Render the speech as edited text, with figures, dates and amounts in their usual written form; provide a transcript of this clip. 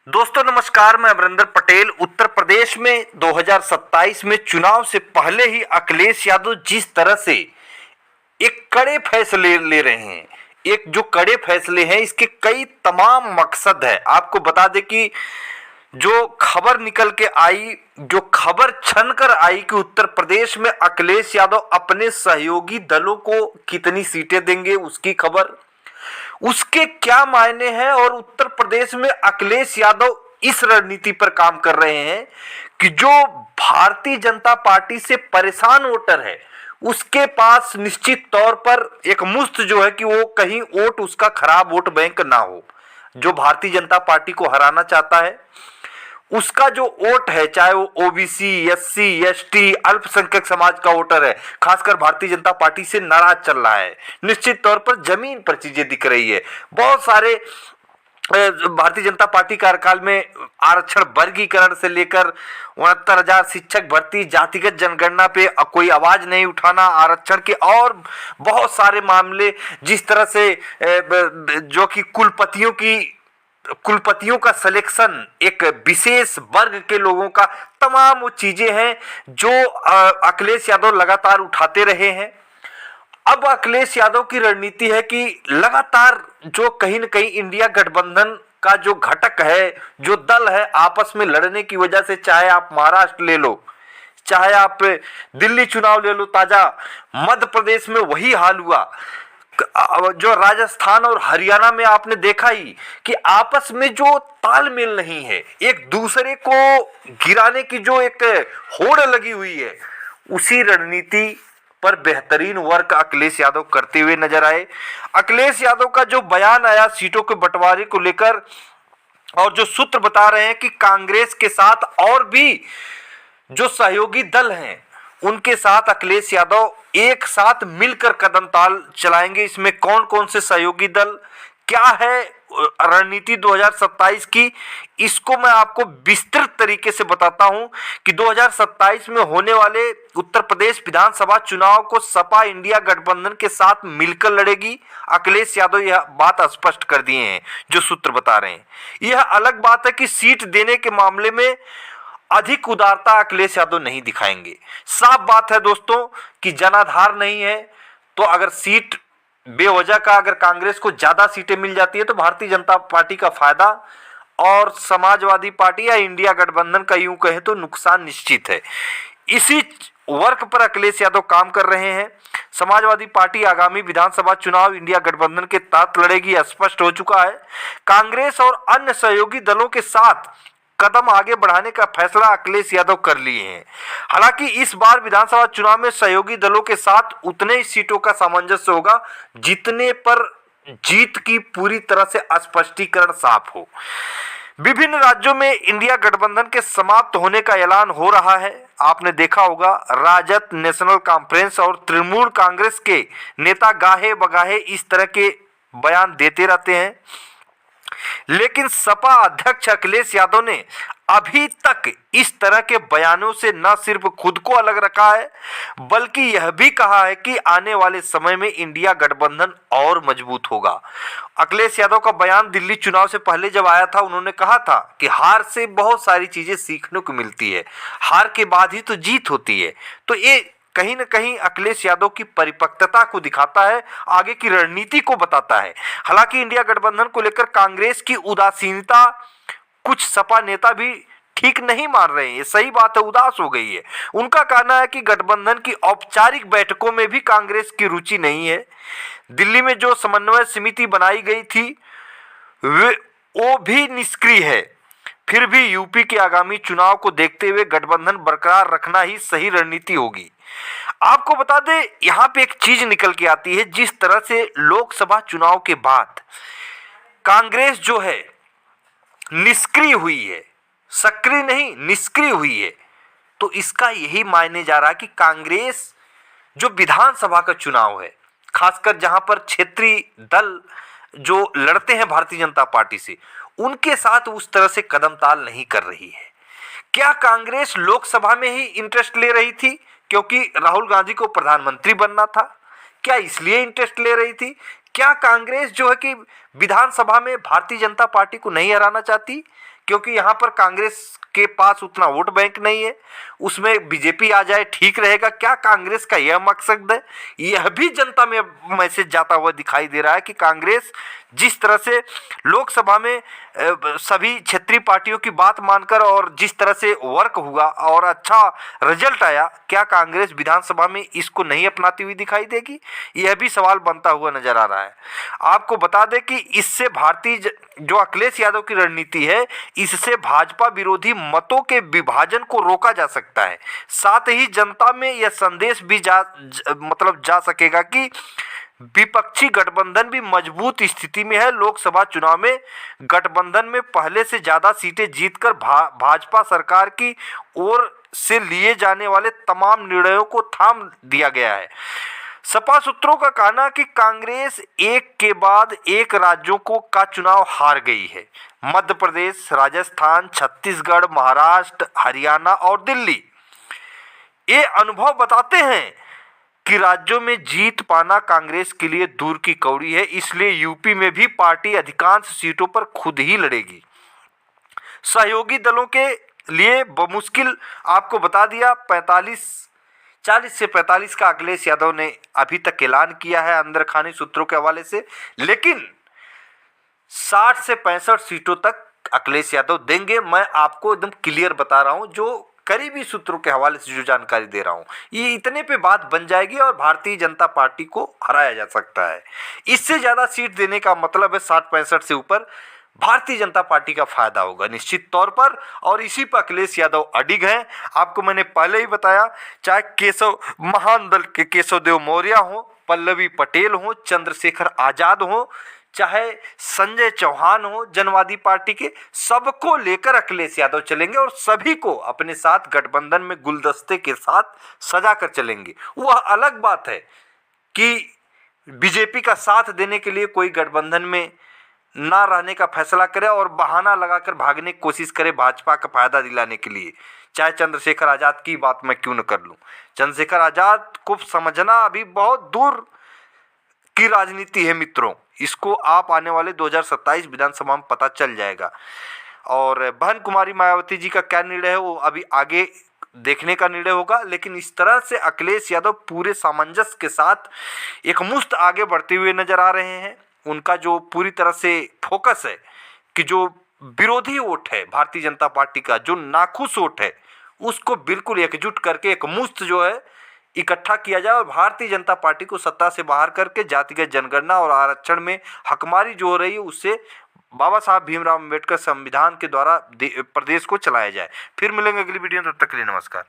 दोस्तों नमस्कार, मैं अमरिंदर पटेल। उत्तर प्रदेश में 2027 में चुनाव से पहले ही अखिलेश यादव जिस तरह से एक कड़े फैसले ले रहे हैं, एक जो कड़े फैसले हैं इसके कई तमाम मकसद है। आपको बता दें कि जो खबर निकल के आई, जो खबर छन कर आई कि उत्तर प्रदेश में अखिलेश यादव अपने सहयोगी दलों को कितनी सीटें देंगे, उसकी खबर, उसके क्या मायने हैं और उत्तर प्रदेश में अखिलेश यादव इस रणनीति पर काम कर रहे हैं कि जो भारतीय जनता पार्टी से परेशान वोटर है उसके पास निश्चित तौर पर एक मुफ्त जो है कि वो कहीं वोट उसका खराब वोट बैंक ना हो। जो भारतीय जनता पार्टी को हराना चाहता है उसका जो वोट है, चाहे वो ओबीसी, एससी, एसटी, अल्पसंख्यक समाज का वोटर है, खासकर भारतीय जनता पार्टी से नाराज चल रहा है। निश्चित तौर पर जमीन पर चीजें दिख रही है। बहुत सारे भारतीय जनता पार्टी कार्यकाल में आरक्षण वर्गीकरण से लेकर 69,000 शिक्षक भर्ती, जातिगत जनगणना पे कोई आवाज नहीं उठाना, आरक्षण के और बहुत सारे मामले, जिस तरह से जो कि कुलपतियों का सिलेक्शन, एक विशेष वर्ग के लोगों का, तमाम वो चीजें हैं जो अखिलेश यादव लगातार उठाते रहे हैं। अब अखिलेश यादव की रणनीति है कि लगातार जो कहीं न कहीं इंडिया गठबंधन का जो घटक है, जो दल है, आपस में लड़ने की वजह से, चाहे आप महाराष्ट्र ले लो, चाहे आप दिल्ली चुनाव ले लो, ताजा मध्य प्रदेश में वही हाल हुआ, जो राजस्थान और हरियाणा में आपने देखा ही कि आपस में जो तालमेल नहीं है, एक दूसरे को गिराने की जो एक होड़ लगी हुई है, उसी रणनीति पर बेहतरीन वर्क अखिलेश यादव करते हुए नजर आए। अखिलेश यादव का जो बयान आया सीटों के बंटवारे को लेकर, और जो सूत्र बता रहे हैं कि कांग्रेस के साथ और भी जो सहयोगी दल हैं उनके साथ अखिलेश यादव एक साथ मिलकर कदम ताल चलाएंगे। इसमें कौन कौन से सहयोगी दल, क्या है रणनीति 2027 की, इसको मैं आपको विस्तृत तरीके से बताता हूं कि 2027 में होने वाले उत्तर प्रदेश विधानसभा चुनाव को सपा इंडिया गठबंधन के साथ मिलकर लड़ेगी। अखिलेश यादव यह बात स्पष्ट कर दिए हैं, जो सूत्र बता रहे हैं। यह अलग बात है कि सीट देने के मामले में अधिक उदारता अखिलेश यादव नहीं दिखाएंगे। साफ बात है दोस्तों कि जनाधार नहीं है, तो अगर सीट बेवजह का, अगर कांग्रेस को ज्यादा सीटें मिल जाती है तो भारतीय जनता पार्टी का फायदा, और समाजवादी पार्टी या इंडिया गठबंधन का यूं कहें तो नुकसान निश्चित है। इसी वर्क पर अखिलेश यादव काम कर रहे हैं। समाजवादी पार्टी आगामी विधानसभा चुनाव इंडिया गठबंधन के तहत लड़ेगी, स्पष्ट हो चुका है। कांग्रेस और अन्य सहयोगी दलों के साथ कदम आगे बढ़ाने का फैसला अखिलेश यादव कर लिए हैं। हालांकि इस बार विधानसभा चुनाव में सहयोगी दलों के साथ उतने ही सीटों का सामंजस्य होगा जितने पर जीत की पूरी तरह से स्पष्टीकरण साफ हो। विभिन्न राज्यों में इंडिया गठबंधन के समाप्त होने का ऐलान हो रहा है। आपने देखा होगा राजद, नेशनल कॉन्फ्रेंस और तृणमूल कांग्रेस के नेता गाहे बगाहे इस तरह के बयान देते रहते हैं, लेकिन सपा अध्यक्ष अखिलेश यादव ने अभी तक इस तरह के बयानों से न सिर्फ खुद को अलग रखा है, बल्कि यह भी कहा है कि आने वाले समय में इंडिया गठबंधन और मजबूत होगा। अखिलेश यादव का बयान दिल्ली चुनाव से पहले जब आया था, उन्होंने कहा था कि हार से बहुत सारी चीजें सीखने को मिलती है, हार के बाद ही तो जीत होती है। तो ये कहीं न कहीं अखिलेश यादव की परिपक्वता को दिखाता है, आगे की रणनीति को बताता है। हालांकि इंडिया गठबंधन को लेकर कांग्रेस की उदासीनता कुछ सपा नेता भी ठीक नहीं मान रहे हैं। ये सही बात है, उदास हो गई है। उनका कहना है कि गठबंधन की औपचारिक बैठकों में भी कांग्रेस की रुचि नहीं है। दिल्ली में जो समन्वय समिति बनाई गई थी वो भी निष्क्रिय है। फिर भी यूपी के आगामी चुनाव को देखते हुए गठबंधन बरकरार रखना ही सही रणनीति होगी। आपको बता दें, यहां पे एक चीज निकल के आती है, जिस तरह से लोकसभा चुनाव के बाद कांग्रेस जो है निष्क्रिय हुई है, सक्रिय नहीं निष्क्रिय हुई है, तो इसका यही मायने जा रहा है कि कांग्रेस जो विधानसभा का चुनाव है, खासकर जहां पर क्षेत्रीय दल जो लड़ते हैं भारतीय जनता पार्टी से, उनके साथ उस तरह से कदम ताल नहीं कर रही है। क्या कांग्रेस लोकसभा में ही इंटरेस्ट ले रही थी क्योंकि राहुल गांधी को प्रधानमंत्री बनना था? क्या इसलिए इंटरेस्ट ले रही थी? क्या कांग्रेस जो है कि विधानसभा में भारतीय जनता पार्टी को नहीं हराना चाहती? क्योंकि यहाँ पर कांग्रेस के पास उतना वोट बैंक नहीं है, उसमें बीजेपी आ जाए ठीक रहेगा। क्या कांग्रेस का यह मकसद है? यह भी जनता में मैसेज जाता हुआ दिखाई दे रहा है कि कांग्रेस जिस तरह से लोकसभा में सभी क्षेत्रीय पार्टियों की बात मानकर और जिस तरह से वर्क हुआ और अच्छा रिजल्ट आया, क्या कांग्रेस विधानसभा में इसको नहीं अपनाती हुई दिखाई देगी? यह भी सवाल बनता हुआ नजर आ रहा है। आपको बता दें कि इससे जो अखिलेश यादव की रणनीति है, इससे भाजपा विरोधी मतों के विभाजन को रोका जा सकता है। साथ ही जनता में यह संदेश भी जा सकेगा कि विपक्षी गठबंधन भी मजबूत स्थिति में है। लोकसभा चुनाव में गठबंधन में पहले से ज्यादा सीटें जीतकर भाजपा सरकार की ओर से लिए जाने वाले तमाम निर्णयों को थाम दिया गया है। सपा सूत्रों का कहना है कि कांग्रेस एक के बाद एक राज्यों का चुनाव हार गई है। मध्य प्रदेश, राजस्थान, छत्तीसगढ़, महाराष्ट्र, हरियाणा और दिल्ली। ये अनुभव बताते हैं कि राज्यों में जीत पाना कांग्रेस के लिए दूर की कौड़ी है, इसलिए यूपी में भी पार्टी अधिकांश सीटों पर खुद ही लड़ेगी। सहयोगी दलों के लिए बमुश्किल आपको बता दिया 40 से 45 का अखिलेश यादव ने अभी तक ऐलान किया है अंदरखानी सूत्रों के हवाले से, लेकिन 60 से 65 सीटों तक अखिलेश यादव देंगे। मैं आपको एकदम क्लियर बता रहा हूं, जो करीबी सूत्रों के हवाले से जो जानकारी दे रहा हूं, ये इतने पे बात बन जाएगी और भारतीय जनता पार्टी को हराया जा सकता है। इससे ज्यादा सीट देने का मतलब है 60-65 से ऊपर भारतीय जनता पार्टी का फायदा होगा निश्चित तौर पर, और इसी पर अखिलेश यादव अडिग हैं। आपको मैंने पहले ही बताया, चाहे महान दल के केशव देव मौर्य हो, पल्लवी पटेल हो, चंद्रशेखर आजाद हो, चाहे संजय चौहान हो जनवादी पार्टी के, सबको लेकर अखिलेश यादव चलेंगे और सभी को अपने साथ गठबंधन में गुलदस्ते के साथ सजा कर चलेंगे। वह अलग बात है कि बीजेपी का साथ देने के लिए कोई गठबंधन में ना रहने का फैसला करे और बहाना लगाकर भागने की कोशिश करे भाजपा का फायदा दिलाने के लिए। चाहे चंद्रशेखर आजाद की बात मैं क्यों न कर लूं, चंद्रशेखर आजाद को समझना अभी बहुत दूर की राजनीति है मित्रों। इसको आप आने वाले 2027 विधानसभा में पता चल जाएगा। और बहन कुमारी मायावती जी का क्या निर्णय है वो अभी आगे देखने का निर्णय होगा, लेकिन इस तरह से अखिलेश यादव पूरे सामंजस्य के साथ एक मुश्त आगे बढ़ते हुए नजर आ रहे हैं। उनका जो पूरी तरह से फोकस है कि जो विरोधी वोट है भारतीय जनता पार्टी का, जो नाखुश वोट है, उसको बिल्कुल एकजुट करके एक मुश्त जो है इकट्ठा किया जाए और भारतीय जनता पार्टी को सत्ता से बाहर करके जातिगत जनगणना और आरक्षण में हकमारी जो हो रही है उससे बाबा साहब भीमराव अम्बेडकर संविधान के द्वारा प्रदेश को चलाया जाए। फिर मिलेंगे अगली वीडियो में, तब तक के लिए नमस्कार।